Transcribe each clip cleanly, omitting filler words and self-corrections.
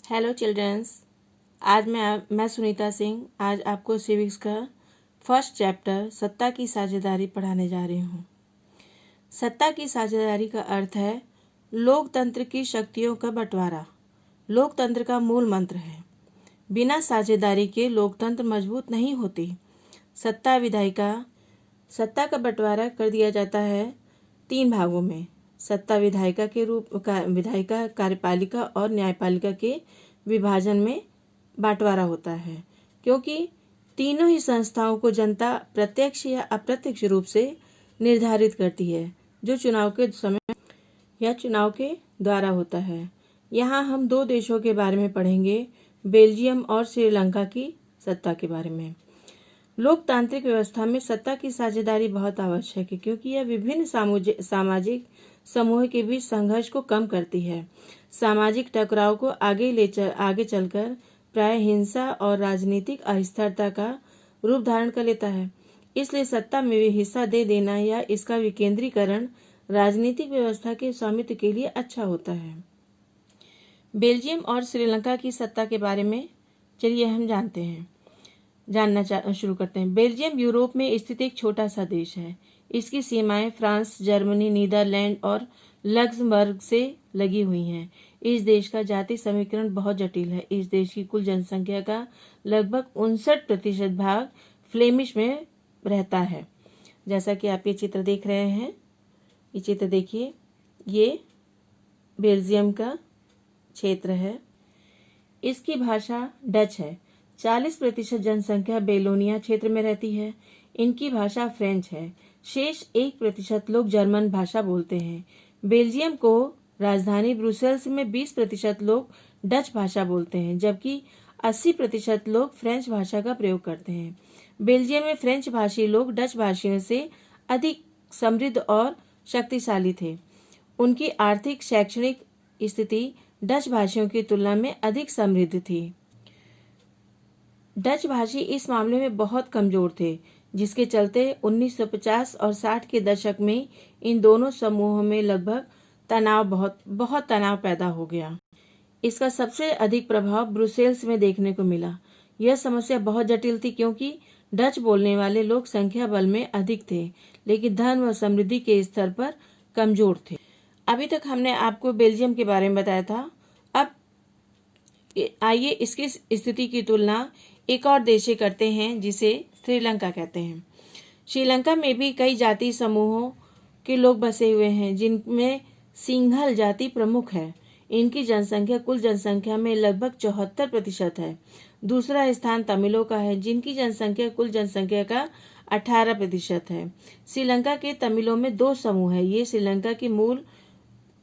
Hello children's. आज मैं सुनीता सिंह आज आपको सिविक्स का फर्स्ट चैप्टर सत्ता की साझेदारी पढ़ाने जा रही हूँ। सत्ता की साझेदारी का अर्थ है लोकतंत्र की शक्तियों का बंटवारा। लोकतंत्र का मूल मंत्र है। बिना साझेदारी के लोकतंत्र मजबूत नहीं होती। सत्ता का बंटवारा कर दिया जाता है 3 भागों में। सत्ता विधायिका, कार्यपालिका और न्यायपालिका के विभाजन में बंटवारा होता है, क्योंकि तीनों ही संस्थाओं को जनता प्रत्यक्ष या अप्रत्यक्ष रूप से निर्धारित करती है, जो चुनाव के समय या चुनाव के द्वारा होता है। यहाँ हम 2 देशों के बारे में पढ़ेंगे, बेल्जियम और श्रीलंका की सत्ता के बारे में। लोकतांत्रिक व्यवस्था में सत्ता की साझेदारी बहुत आवश्यक है, क्योंकि यह विभिन्न सामाजिक समूह के बीच संघर्ष को कम करती है। सामाजिक टकराव को आगे चलकर प्राय हिंसा और राजनीतिक अस्थिरता का रूप धारण कर लेता है। इसलिए सत्ता में हिस्सा दे देना या इसका विकेंद्रीकरण राजनीतिक व्यवस्था के स्वामित्व के लिए अच्छा होता है। बेल्जियम और श्रीलंका की सत्ता के बारे में चलिए हम जानना शुरू करते हैं। बेल्जियम यूरोप में स्थित एक छोटा सा देश है। इसकी सीमाएं फ्रांस, जर्मनी, नीदरलैंड और लक्समबर्ग से लगी हुई हैं। इस देश का जाति समीकरण बहुत जटिल है। इस देश की कुल जनसंख्या का लगभग 59% भाग फ्लेमिश में रहता है। जैसा कि आप ये चित्र देख रहे हैं, ये चित्र देखिए, ये बेल्जियम का क्षेत्र है। इसकी भाषा डच है। 40% जनसंख्या बेलोनिया क्षेत्र में रहती है। इनकी भाषा फ्रेंच है। शेष 1% लोग जर्मन भाषा बोलते हैं। बेल्जियम को राजधानी ब्रुसेल्स में 20% लोग डच भाषा बोलते हैं, जबकि 80% लोग फ्रेंच भाषा का प्रयोग करते हैं। बेल्जियम में फ्रेंच भाषी लोग डच भाषियों से अधिक समृद्ध और शक्तिशाली थे। उनकी आर्थिक शैक्षणिक स्थिति डच भाषियों की तुलना में अधिक समृद्ध थी। डच भाषी इस मामले में बहुत कमजोर थे, जिसके चलते 1950 और 60 के दशक में इन दोनों समूहों में लगभग बहुत तनाव पैदा हो गया। इसका सबसे अधिक प्रभाव ब्रुसेल्स में देखने को मिला। यह समस्या बहुत जटिल थी, क्योंकि डच बोलने वाले लोग संख्या बल में अधिक थे, लेकिन धन व समृद्धि के स्तर पर कमजोर थे। अभी तक हमने आपको बेल्जियम के बारे में बताया था। अब आइए इसकी स्थिति की तुलना एक और देश से करते हैं, जिसे श्रीलंका कहते हैं। श्रीलंका में भी कई जाति समूहों के लोग बसे हुए हैं, जिनमें सिंघल जाति प्रमुख है। इनकी जनसंख्या कुल जनसंख्या में लगभग 74% है। दूसरा स्थान तमिलों का है, जिनकी जनसंख्या कुल जनसंख्या का 18% है। श्रीलंका के तमिलों में 2 समूह है। ये श्रीलंका के मूल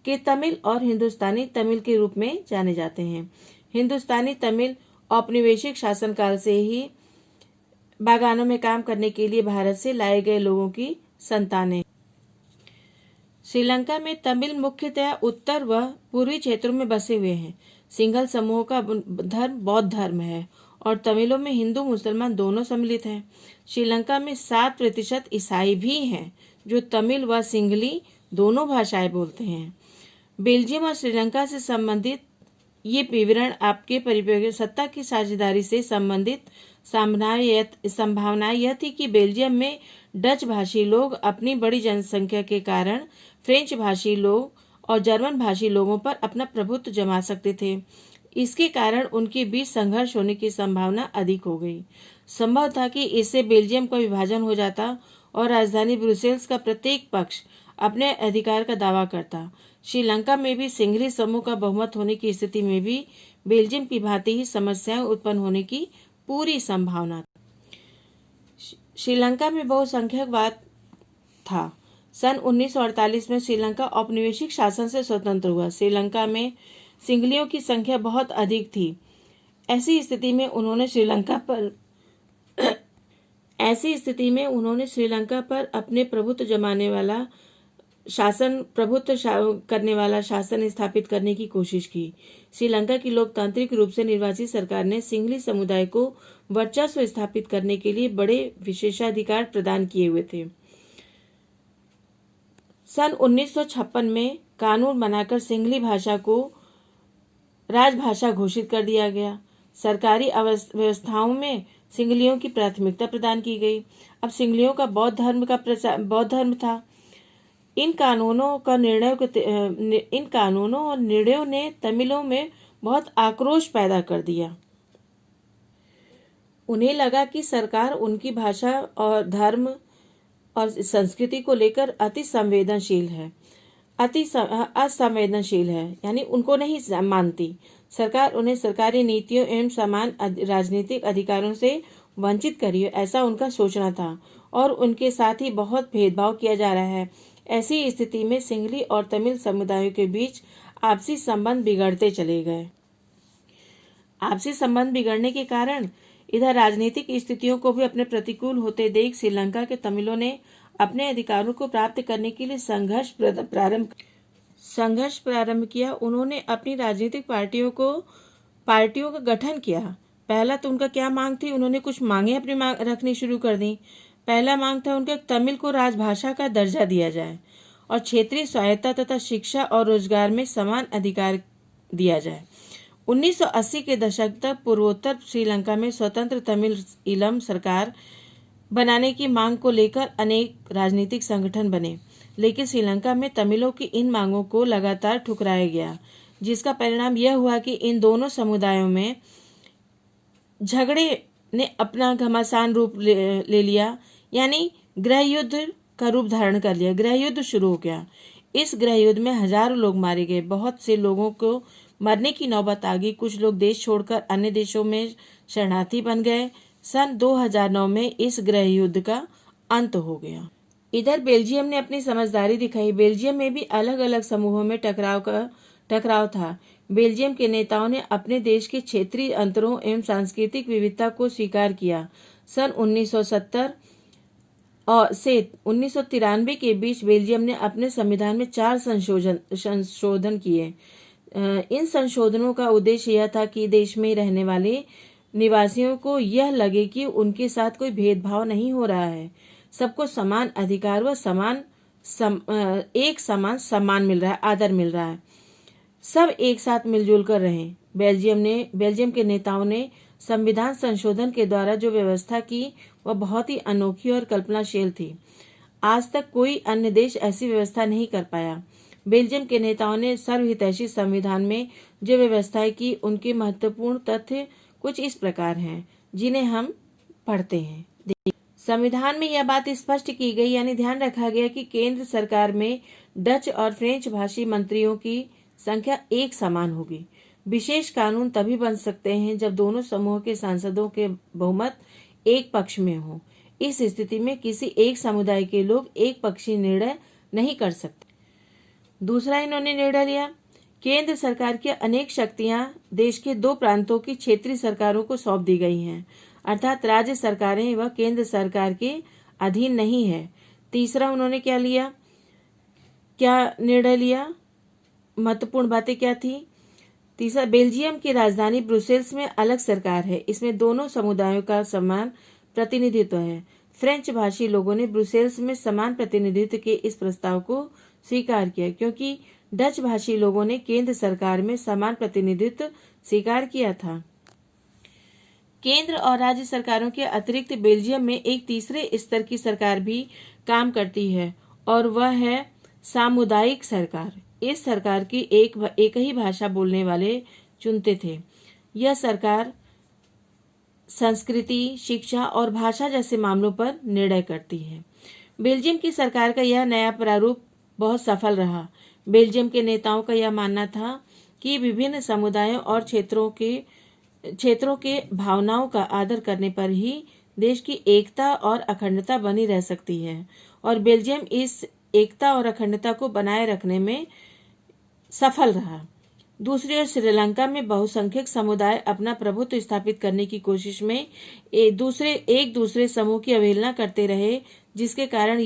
के तमिल और हिंदुस्तानी तमिल के रूप में जाने जाते हैं। हिंदुस्तानी तमिल औपनिवेशिक शासनकाल से ही बागानों में काम करने के लिए भारत से लाए गए लोगों की संतानें। श्रीलंका में तमिल मुख्यतः उत्तर व पूर्वी क्षेत्रों में बसे हुए हैं। सिंघल समूह का धर्म बौद्ध धर्म है और तमिलों में हिंदू मुसलमान दोनों सम्मिलित हैं। श्रीलंका में 7% ईसाई भी हैं, जो तमिल व सिंघली दोनों भाषाएं बोलते हैं। बेल्जियम और श्रीलंका से संबंधित ये विवरण आपके परिप्रेक्ष्य सत्ता की साझेदारी से संबंधित संभावना यह थी कि बेल्जियम में डच भाषी लोग अपनी बड़ी जनसंख्या के कारण फ्रेंच भाषी लोग और जर्मन भाषी लोगों पर अपना प्रभुत्व जमा सकते थे। इसके कारण उनके बीच संघर्ष होने की संभावना अधिक हो गई। संभव था कि इससे बेल्जियम का विभाजन हो जाता और राजधानी ब्रुसेल्स का प्रत्येक पक्ष अपने अधिकार का दावा करता। श्रीलंका में भी सिंघली समूह का बहुमत होने की स्थिति में भी बेल्जियम की भांति ही समस्याएं उत्पन्न होने की पूरी संभावना थी। श्रीलंका में बहुसंख्यकवाद था। सन 1948 में श्रीलंका औपनिवेशिक शासन से स्वतंत्र हुआ। श्रीलंका में सिंघलियों की संख्या बहुत अधिक थी। ऐसी स्थिति में उन्होंने श्रीलंका पर अपने प्रभुत्व करने वाला शासन स्थापित करने की कोशिश की। श्रीलंका की लोकतांत्रिक रूप से निर्वाचित सरकार ने सिंघली समुदाय को वर्चस्व स्थापित करने के लिए बड़े विशेषाधिकार प्रदान किए हुए थे। सन 1956 में कानून बनाकर सिंघली भाषा को राजभाषा घोषित कर दिया गया। सरकारी व्यवस्थाओं में सिंगलियों की प्राथमिकता प्रदान की गई। अब सिंगलियों का बौद्ध धर्म था। इन कानूनों और निर्णयों ने तमिलों में बहुत आक्रोश पैदा कर दिया। उन्हें लगा कि सरकार उनकी भाषा और धर्म और संस्कृति को लेकर असंवेदनशील है, यानी उनको नहीं मानती। सरकार उन्हें सरकारी नीतियों एवं समान राजनीतिक अधिकारों से वंचित करी, ऐसा उनका सोचना था, और उनके साथ ही बहुत भेदभाव किया जा रहा है। ऐसी स्थिति में सिंगली और तमिल समुदायों के बीच आपसी संबंध बिगड़ते चले गए। आपसी संबंध बिगड़ने के कारण इधर राजनीतिक स्थितियों को भी अपने प्रतिकूल होते देख श्रीलंका के तमिलों ने अपने अधिकारों को प्राप्त करने के लिए संघर्ष प्रारंभ किया। उन्होंने अपनी राजनीतिक पार्टियों का गठन किया। पहला तो उनका क्या मांग थी, उन्होंने कुछ मांगे अपनी रखनी शुरू कर दी। पहला मांग था उनका तमिल को राजभाषा का दर्जा दिया जाए और क्षेत्रीय स्वायत्ता तथा शिक्षा और रोजगार में समान अधिकार दिया जाए। 1980 के दशक तक पूर्वोत्तर श्रीलंका में स्वतंत्र तमिल ईलम सरकार बनाने की मांग को लेकर अनेक राजनीतिक संगठन बने, लेकिन श्रीलंका में तमिलों की इन मांगों को लगातार ठुकराया गया, जिसका परिणाम यह हुआ कि इन दोनों समुदायों में झगड़े ने अपना घमासान रूप ले लिया, यानी गृह युद्ध का रूप धारण कर लिया। गृह युद्ध शुरू हो गया। इस गृह युद्ध में हजारों लोग मारे गए। बहुत से लोगों को मरने की नौबत आ गई। कुछ लोग देश छोड़कर अन्य देशों में शरणार्थी बन गए। सन 2009 में इस गृह युद्ध का अंत हो गया। इधर बेल्जियम ने अपनी समझदारी दिखाई। बेल्जियम में भी अलग अलग समूहों में टकराव था। बेल्जियम के नेताओं ने अपने देश के क्षेत्रीय अंतरों एवं सांस्कृतिक विविधता को स्वीकार किया। सन 1970 से 1993 के बीच बेल्जियम ने अपने संविधान में 4 संशोधन किए। इन संशोधनों का उद्देश्य यह था कि देश में रहने वाले निवासियों को यह लगे कि उनके साथ कोई भेदभाव नहीं हो रहा है, सबको समान अधिकार व समान सम्मान मिल रहा है, आदर मिल रहा है, सब एक साथ मिलजुल कर रहें। बेल्जियम के नेताओं ने संविधान संशोधन के द्वारा जो व्यवस्था की वह बहुत ही अनोखी और कल्पनाशील थी। आज तक कोई अन्य देश ऐसी व्यवस्था नहीं कर पाया। बेल्जियम के नेताओं ने सर्वहितैषी संविधान में जो व्यवस्थाएं की, उनके महत्वपूर्ण तथ्य कुछ इस प्रकार हैं, जिन्हें हम पढ़ते हैं। संविधान में यह बात स्पष्ट की गई, यानी ध्यान रखा गया कि केंद्र सरकार में डच और फ्रेंच भाषी मंत्रियों की संख्या एक समान होगी। विशेष कानून तभी बन सकते हैं जब दोनों समूह के सांसदों के बहुमत एक पक्ष में हो। इस स्थिति में किसी एक समुदाय के लोग एक पक्षीय निर्णय नहीं कर सकते। दूसरा इन्होंने निर्णय लिया, केंद्र सरकार की अनेक शक्तियां देश के 2 प्रांतों की क्षेत्रीय सरकारों को सौंप दी गई हैं, अर्थात राज्य सरकारें व केंद्र सरकार के अधीन नहीं है। तीसरा उन्होंने क्या निर्णय लिया, महत्वपूर्ण बातें क्या थी। तीसरा, बेल्जियम की राजधानी ब्रुसेल्स में अलग सरकार है, इसमें दोनों समुदायों का समान प्रतिनिधित्व है। फ्रेंच भाषी लोगों ने ब्रुसेल्स में समान प्रतिनिधित्व के इस प्रस्ताव को स्वीकार किया, क्योंकि डच भाषी लोगों ने केंद्र सरकार में समान प्रतिनिधित्व स्वीकार किया था। केंद्र और राज्य सरकारों के अतिरिक्त बेल्जियम में एक तीसरे स्तर की सरकार भी काम करती है, और वह है सामुदायिक सरकार। इस सरकार की एक ही भाषा बोलने वाले चुनते थे। यह सरकार संस्कृति, शिक्षा और भाषा जैसे मामलों पर निर्णय करती है। बेल्जियम की सरकार का यह नया प्रारूप बहुत सफल रहा। बेल्जियम के नेताओं का यह मानना था कि विभिन्न समुदायों और क्षेत्रों के भावनाओं का आदर करने पर ही देश की एकता और अखंडता बनी रह सकती है, और बेल्जियम इस एकता और अखंडता को बनाए रखने में सफल रहा। दूसरी ओर श्रीलंका में बहुसंख्यक समुदाय अपना प्रभुत्व स्थापित करने की कोशिश में एक दूसरे समूह की अवहेलना करते रहे, जिसके कारण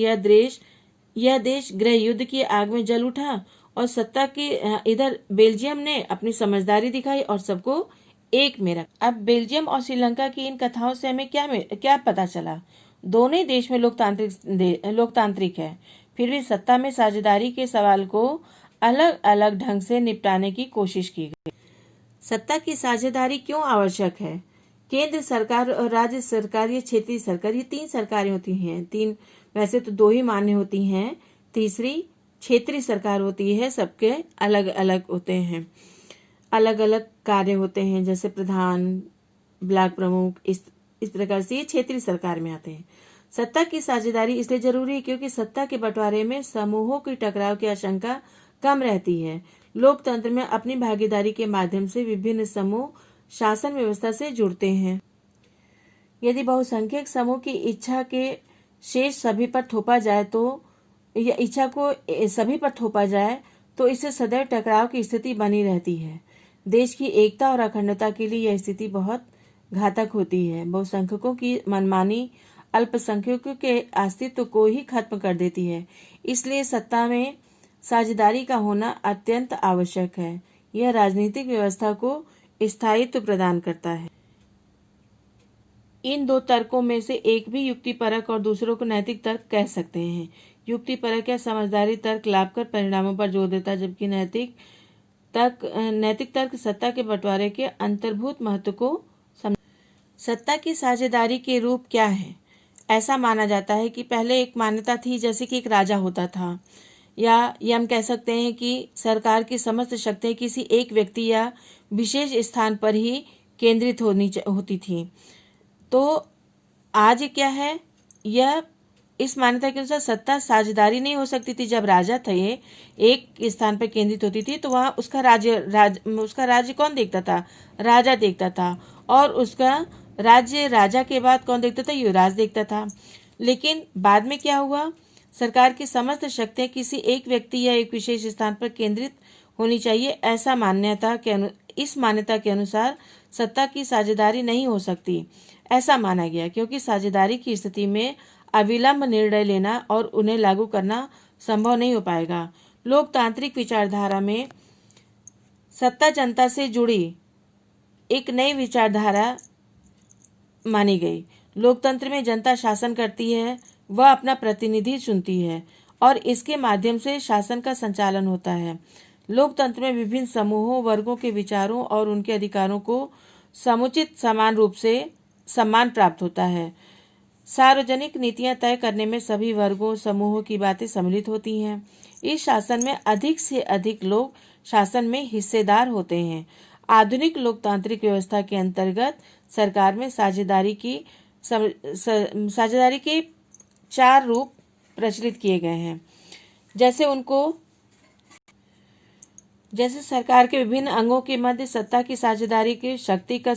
यह देश गृह युद्ध की आग में जल उठा और सत्ता के इधर बेल्जियम ने अपनी समझदारी दिखाई और सबको एक में रखा। अब बेल्जियम और श्रीलंका की इन कथाओं से हमें क्या पता चला। दोनों ही देश में लोकतांत्रिक है, फिर भी सत्ता में साझेदारी के सवाल को अलग अलग ढंग से निपटाने की कोशिश की गई। सत्ता की साझेदारी क्यों आवश्यक है? केंद्र सरकार और राज्य सरकार या क्षेत्रीय सरकार, ये 3 सरकारें होती हैं। 3 वैसे तो 2 ही मान्य होती हैं, तीसरी क्षेत्रीय सरकार होती है। सबके अलग अलग होते हैं, अलग अलग कार्य होते हैं, जैसे प्रधान, ब्लॉक प्रमुख, इस प्रकार से ये क्षेत्रीय सरकार में आते हैं। सत्ता की साझेदारी इसलिए जरूरी है क्योंकि सत्ता के बंटवारे में समूहों की टकराव की आशंका कम रहती है। लोकतंत्र में अपनी भागीदारी के माध्यम से विभिन्न समूह शासन व्यवस्था से जुड़ते हैं। यदि बहुसंख्यक समूह की इच्छा के शेष सभी पर थोपा जाए तो या इच्छा को सभी पर थोपा जाए तो इससे सदैव टकराव की स्थिति बनी रहती है। देश की एकता और अखंडता के लिए यह स्थिति बहुत घातक होती है। बहुसंख्यकों की मनमानी अल्पसंख्यकों के अस्तित्व को ही खत्म कर देती है। इसलिए सत्ता में साझेदारी का होना अत्यंत आवश्यक है। यह राजनीतिक व्यवस्था को स्थायित्व प्रदान करता है। इन 2 तर्कों में से एक भी युक्तिपरक और दूसरों को नैतिक तर्क कह सकते हैं। युक्तिपरक या समझदारी तर्क लाभकर परिणामों पर जोर देता है, जबकि नैतिक तर्क सत्ता के बंटवारे के अंतर्भूत महत्व को सत्ता की साझेदारी के रूप क्या है? ऐसा माना जाता है कि पहले एक मान्यता थी, जैसे कि एक राजा होता था, या ये हम कह सकते हैं कि सरकार की समस्त शक्तियां किसी एक व्यक्ति या विशेष स्थान पर ही केंद्रित होती थी। तो आज क्या है, यह इस मान्यता के अनुसार सत्ता साझेदारी नहीं हो सकती थी। जब राजा थे एक स्थान पर केंद्रित होती थी तो वहाँ उसका राज्य कौन देखता था? राजा देखता था। और उसका राज्य राजा के बाद कौन देखता था? युवराज देखता था। लेकिन बाद में क्या हुआ? सरकार की समस्त शक्तियां किसी एक व्यक्ति या एक विशेष स्थान पर केंद्रित होनी चाहिए। इस मान्यता के अनुसार सत्ता की साझेदारी नहीं हो सकती, ऐसा माना गया, क्योंकि साझेदारी की स्थिति में अविलंब निर्णय लेना और उन्हें लागू करना संभव नहीं हो पाएगा। लोकतांत्रिक विचारधारा में सत्ता जनता से जुड़ी एक नई विचारधारा मानी गई। लोकतंत्र में जनता शासन करती है, वह अपना प्रतिनिधि चुनती है और इसके माध्यम से शासन का संचालन होता है। लोकतंत्र में विभिन्न समूहों, वर्गों के विचारों और उनके अधिकारों को समुचित समान रूप से सम्मान प्राप्त होता है। सार्वजनिक नीतियां तय करने में सभी वर्गों, समूहों की बातें सम्मिलित होती हैं। इस शासन में अधिक से अधिक लोग शासन में हिस्सेदार होते हैं। आधुनिक लोकतांत्रिक व्यवस्था के अंतर्गत सरकार में साझेदारी के 4 रूप प्रचलित किए गए हैं। जैसे सरकार के विभिन्न अंगों के मध्य सत्ता की साझेदारी की शक्ति का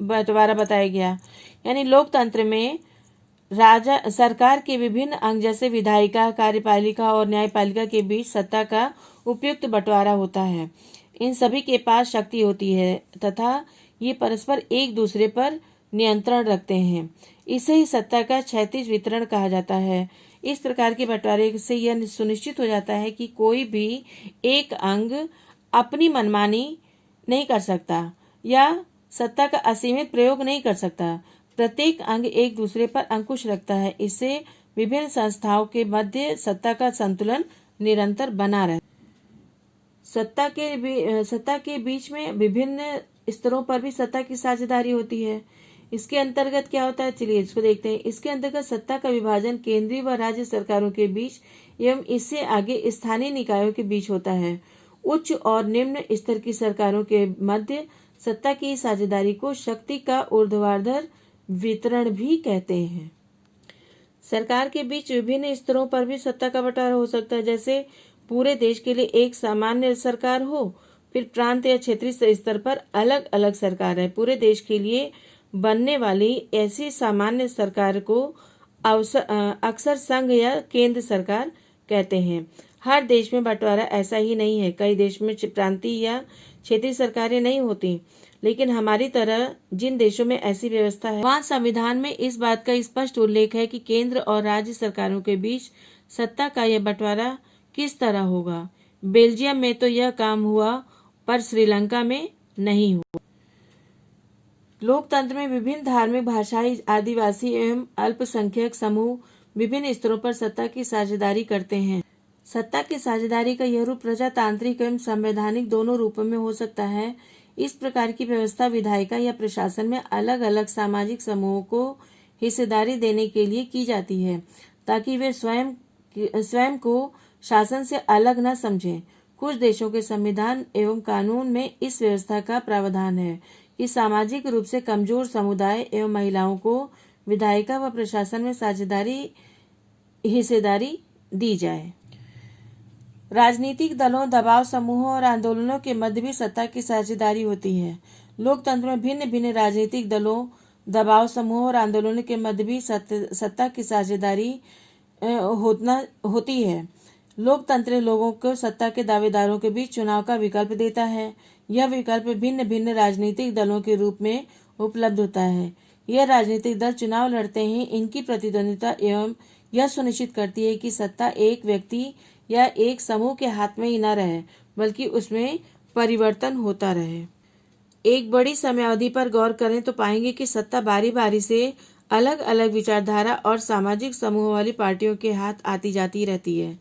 बंटवारा बताया गया। यानी लोकतंत्र में सरकार के विभिन्न अंग जैसे विधायिका, कार्यपालिका और न्यायपालिका के बीच सत्ता का उपयुक्त बंटवारा होता है। इन सभी के पास शक्ति होती है तथा ये परस्पर एक दूसरे पर नियंत्रण रखते हैं। इसे ही सत्ता का क्षैतिज वितरण कहा जाता है। इस प्रकार के बंटवारे से यह सुनिश्चित हो जाता है कि कोई भी एक अंग अपनी मनमानी नहीं कर सकता या सत्ता का असीमित प्रयोग नहीं कर सकता। प्रत्येक अंग एक दूसरे पर अंकुश रखता है। इससे विभिन्न संस्थाओं के मध्य सत्ता का संतुलन निरंतर बना रहता है। सत्ता के बीच में विभिन्न स्तरों पर भी सत्ता की साझेदारी होती है। इसके अंतर्गत क्या होता है, चलिए इसको देखते हैं। इसके अंतर्गत सत्ता का विभाजन केंद्रीय व राज्य सरकारों के बीच एवं इससे आगे स्थानीय निकायों के बीच होता है। उच्च और निम्न स्तर की सरकारों के मध्य सत्ता की साझेदारी को शक्ति का ऊर्ध्वाधर वितरण भी कहते हैं। सरकार के बीच विभिन्न स्तरों पर भी सत्ता का बंटवारा हो सकता है। जैसे पूरे देश के लिए एक सामान्य सरकार हो, फिर प्रांत या क्षेत्रीय स्तर पर अलग अलग सरकार है। पूरे देश के लिए बनने वाली ऐसी सामान्य सरकार को अक्सर संघ या केंद्र सरकार कहते हैं। हर देश में बंटवारा ऐसा ही नहीं है। कई देश में प्रांतीय या क्षेत्रीय सरकारें नहीं होती, लेकिन हमारी तरह जिन देशों में ऐसी व्यवस्था है वहाँ संविधान में इस बात का स्पष्ट उल्लेख है कि केंद्र और राज्य सरकारों के बीच सत्ता का यह बंटवारा किस तरह होगा। बेल्जियम में तो यह काम हुआ, पर श्रीलंका में नहीं हुआ। लोकतंत्र में विभिन्न धार्मिक, भाषाई, आदिवासी एवं अल्पसंख्यक समूह विभिन्न स्तरों पर सत्ता की साझेदारी करते हैं। सत्ता की साझेदारी का यह रूप प्रजातांत्रिक एवं संवैधानिक दोनों रूपों में हो सकता है। इस प्रकार की व्यवस्था विधायिका या प्रशासन में अलग अलग सामाजिक समूहों को हिस्सेदारी देने के लिए की जाती है, ताकि वे स्वयं को शासन से अलग न समझें। कुछ देशों के संविधान एवं कानून में इस व्यवस्था का प्रावधान है कि सामाजिक रूप से कमजोर समुदाय एवं महिलाओं को विधायिका व प्रशासन में हिस्सेदारी दी जाए। राजनीतिक दलों, दबाव समूहों और आंदोलनों के मध्य भी सत्ता की साझेदारी होती है। लोकतंत्र में भिन्न भिन्न राजनीतिक दलों, दबाव समूहों और आंदोलनों के मध्य भी सत्ता की साझेदारी होती है। लोकतंत्र लोगों को सत्ता के दावेदारों के बीच चुनाव का विकल्प देता है। यह विकल्प भिन्न भिन्न राजनीतिक दलों के रूप में उपलब्ध होता है। यह राजनीतिक दल चुनाव लड़ते हैं। इनकी प्रतिद्वंदिता एवं यह सुनिश्चित करती है कि सत्ता एक व्यक्ति या एक समूह के हाथ में ही न रहे, बल्कि उसमें परिवर्तन होता रहे। एक बड़ी समयावधि पर गौर करें तो पाएंगे कि सत्ता बारी बारी से अलग अलग विचारधारा और सामाजिक समूह वाली पार्टियों के हाथ आती जाती रहती है।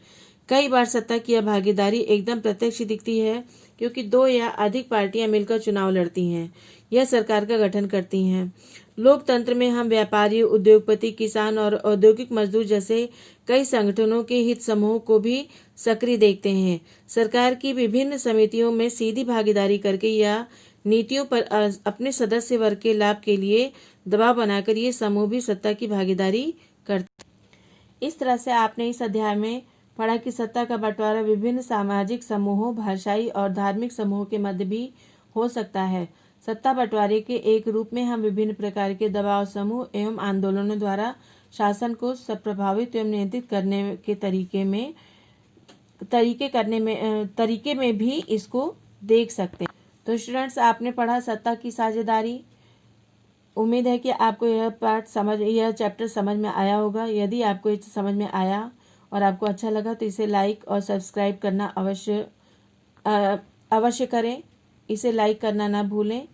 कई बार सत्ता की यह भागीदारी एकदम प्रत्यक्ष दिखती है, क्योंकि दो या अधिक पार्टियां मिलकर चुनाव लड़ती हैं या सरकार का गठन करती हैं। लोकतंत्र में हम व्यापारी, उद्योगपति, किसान और औद्योगिक मजदूर जैसे कई संगठनों के हित समूहों को भी सक्रिय देखते हैं। सरकार की विभिन्न समितियों में सीधी भागीदारी करके या नीतियों पर अपने सदस्य वर्ग के लाभ के लिए दबाव बनाकर ये समूह भी सत्ता की भागीदारी करते हैं। इस तरह से आपने इस अध्याय में पढ़ा कि सत्ता का बंटवारा विभिन्न सामाजिक समूहों, भाषाई और धार्मिक समूहों के मध्य भी हो सकता है। सत्ता बंटवारे के एक रूप में हम विभिन्न प्रकार के दबाव समूह एवं आंदोलनों द्वारा शासन को प्रभावित एवं नियंत्रित करने के तरीके में भी इसको देख सकते हैं। तो स्टूडेंट्स, आपने पढ़ा सत्ता की साझेदारी। उम्मीद है कि आपको यह चैप्टर समझ में आया होगा। यदि आपको ये समझ में आया और आपको अच्छा लगा तो इसे लाइक और सब्सक्राइब करना अवश्य करें। इसे लाइक करना ना भूलें।